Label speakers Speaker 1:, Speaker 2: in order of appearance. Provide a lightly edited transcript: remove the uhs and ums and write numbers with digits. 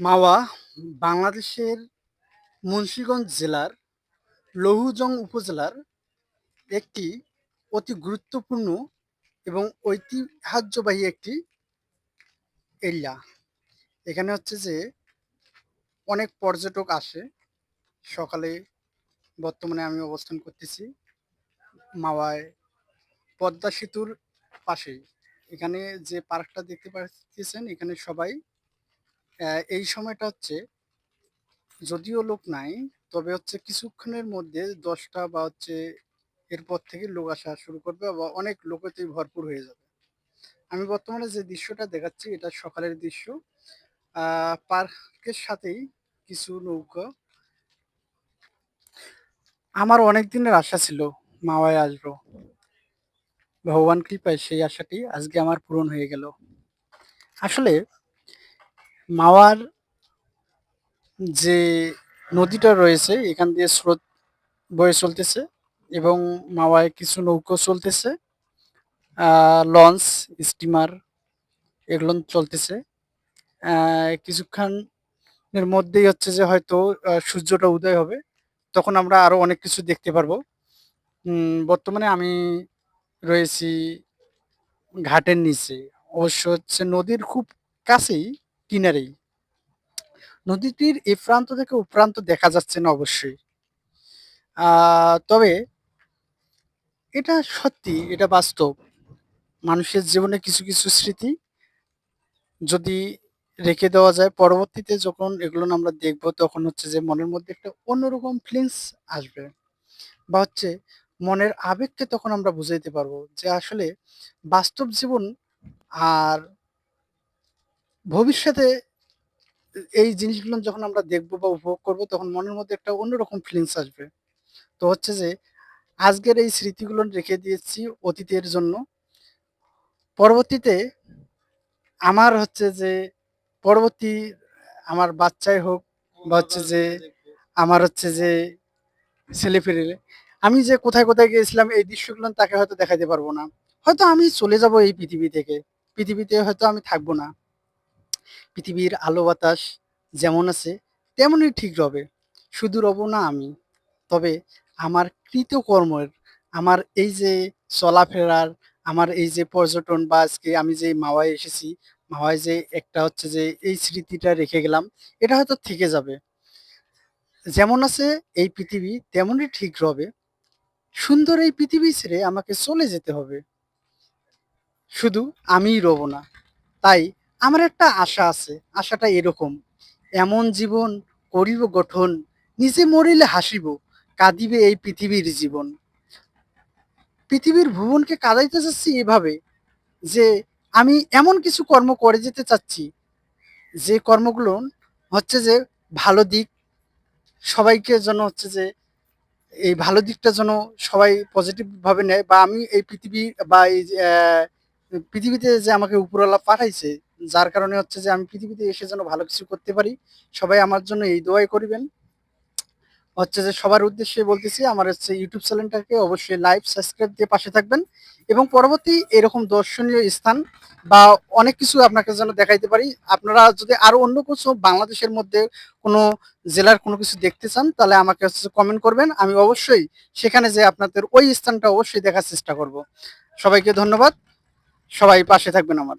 Speaker 1: মাওয়া বাংলাদেশের মুন্সিগঞ্জ জেলার লৌহজং উপজেলার একটি অতি গুরুত্বপূর্ণ এবং ঐতিহ্যবাহী একটি এরিয়া। এখানে হচ্ছে যে অনেক পর্যটক আসে। সকালে বর্তমানে আমি অবস্থান করতেছি মাওয়ায় পদ্মা সেতুর পাশেই। এখানে যে পার্কটা দেখতে পাচ্ছেন এখানে সবাই এই সময়টা হচ্ছে যদিও লোক নাই, তবে হচ্ছে কিছুক্ষণের মধ্যে ১০টা বা হচ্ছে এরপর থেকে লোক আসা শুরু করবে বা অনেক লোকেতেই ভরপুর হয়ে যাবে। আমি বর্তমানে যে দৃশ্যটা দেখাচ্ছি এটা সকালের দৃশ্য। পার্কের সাথেই কিছু নৌকা। আমার অনেক দিনের আশা ছিল মাওয়ায় আসবো। ভগবান কৃপায় সেই আশাটি আজকে আমার পূরণ হয়ে গেল। আসলে মাওয়ার যে নদীটা রয়েছে এখান দিয়ে স্রোত বয়ে চলতেছে এবং মাওয়ায় কিছু নৌকো চলতেছে, লঞ্চ, স্টিমার এগুলো চলতেছে। কিছুক্ষণের মধ্যেই হচ্ছে যে হয়তো সূর্যটা উদয় হবে। তখন আমরা আরো অনেক কিছু দেখতে পারবো। বর্তমানে আমি রয়েছি ঘাটের নিচে। অবশ্য হচ্ছে নদীর খুব কাছেই, কিনারেই। নদীটির এ প্রান্ত থেকে ও প্রান্ত দেখা যাচ্ছে না অবশ্যই। তবে এটা সত্যি, এটা বাস্তব। মানুষের জীবনে কিছু, কিছু স্মৃতি যদি রেখে দেওয়া যায়, পরবর্তীতে যখন এগুলো আমরা দেখবো তখন হচ্ছে যে মনের মধ্যে একটা অন্যরকম ফিলিংস আসবে বা হচ্ছে মনের আবেগকে তখন আমরা বুঝাইতে পারবো যে আসলে বাস্তব জীবন আর ভবিষ্যতে এই জিনিসগুলো যখন আমরা দেখবো বা উপভোগ করবো তখন মনের মধ্যে একটা অন্যরকম ফিলিংস আসবে। তো হচ্ছে যে আজকের এই স্মৃতিগুলো রেখে দিয়েছি অতীতের জন্য। পরবর্তীতে আমার হচ্ছে যে পরবর্তী আমার বাচ্চাই হোক বা হচ্ছে যে আমার হচ্ছে যে ছেলেপেলেরে, আমি যে কোথায়, কোথায় গিয়েছিলাম এই দৃশ্যগুলো তাকে হয়তো দেখাইতে পারবো না। হয়তো আমি চলে যাবো এই পৃথিবী থেকে। পৃথিবীতে হয়তো আমি থাকবো না। পৃথিবীর আলো বাতাস যেমন আছে তেমনই ঠিক রবে। শুধু রবো না আমি। তবে আমার কৃতকর্মের, আমার এই যে চলাফেরার, আমার এই যে পর্যটন বা আজকে আমি যে মাওয়ায় এসেছি, মাওয়ায় যে একটা হচ্ছে যে এই স্মৃতিটা রেখে গেলাম, এটা হয়তো থেকে যাবে। যেমন আছে এই পৃথিবী তেমনই ঠিক রবে। সুন্দর এই পৃথিবী ছেড়ে আমাকে চলে যেতে হবে। শুধু আমিই রব না। তাই আমার একটা আশা আছে। আশাটা এরকম, এমন জীবন করিব গঠন, নিজে মরিলে হাসিব, কাঁদিবে এই পৃথিবীর জীবন। পৃথিবীর ভুবনকে কাঁদাইতে চাচ্ছি এভাবে যে আমি এমন কিছু কর্ম করে যেতে চাচ্ছি যে কর্মগুলো হচ্ছে যে ভালো দিক, সবাইকে যেন হচ্ছে যে এই ভালো দিকটা যেন সবাই পজিটিভ ভাবে নেয় বা আমি এই পৃথিবী বা এই যে পৃথিবীতে যে আমাকে উপরওয়ালা পাঠাইছে, যার কারণে হচ্ছে যে আমি পৃথিবীতে এসে যেন ভালো কিছু করতে পারি। সবাই আমার জন্য এই দোয়াই করিবেন। হচ্ছে যে সবার উদ্দেশ্যে বলতেছি আমার হচ্ছে ইউটিউব চ্যানেলটাকে অবশ্যই লাইভ সাবস্ক্রাইব দিয়ে পাশে থাকবেন এবং পরবর্তী এরকম দর্শনীয় স্থান বা অনেক কিছু আপনাকে যেন দেখাইতে পারি। আপনারা যদি আরো অন্য কিছু বাংলাদেশের মধ্যে কোনো জেলার কোনো কিছু দেখতে চান তাহলে আমাকে হচ্ছে কমেন্ট করবেন। আমি অবশ্যই সেখানে যেয়ে আপনাদের ওই স্থানটা অবশ্যই দেখার চেষ্টা করব। সবাইকে ধন্যবাদ। সবাই পাশে থাকবেন আমার।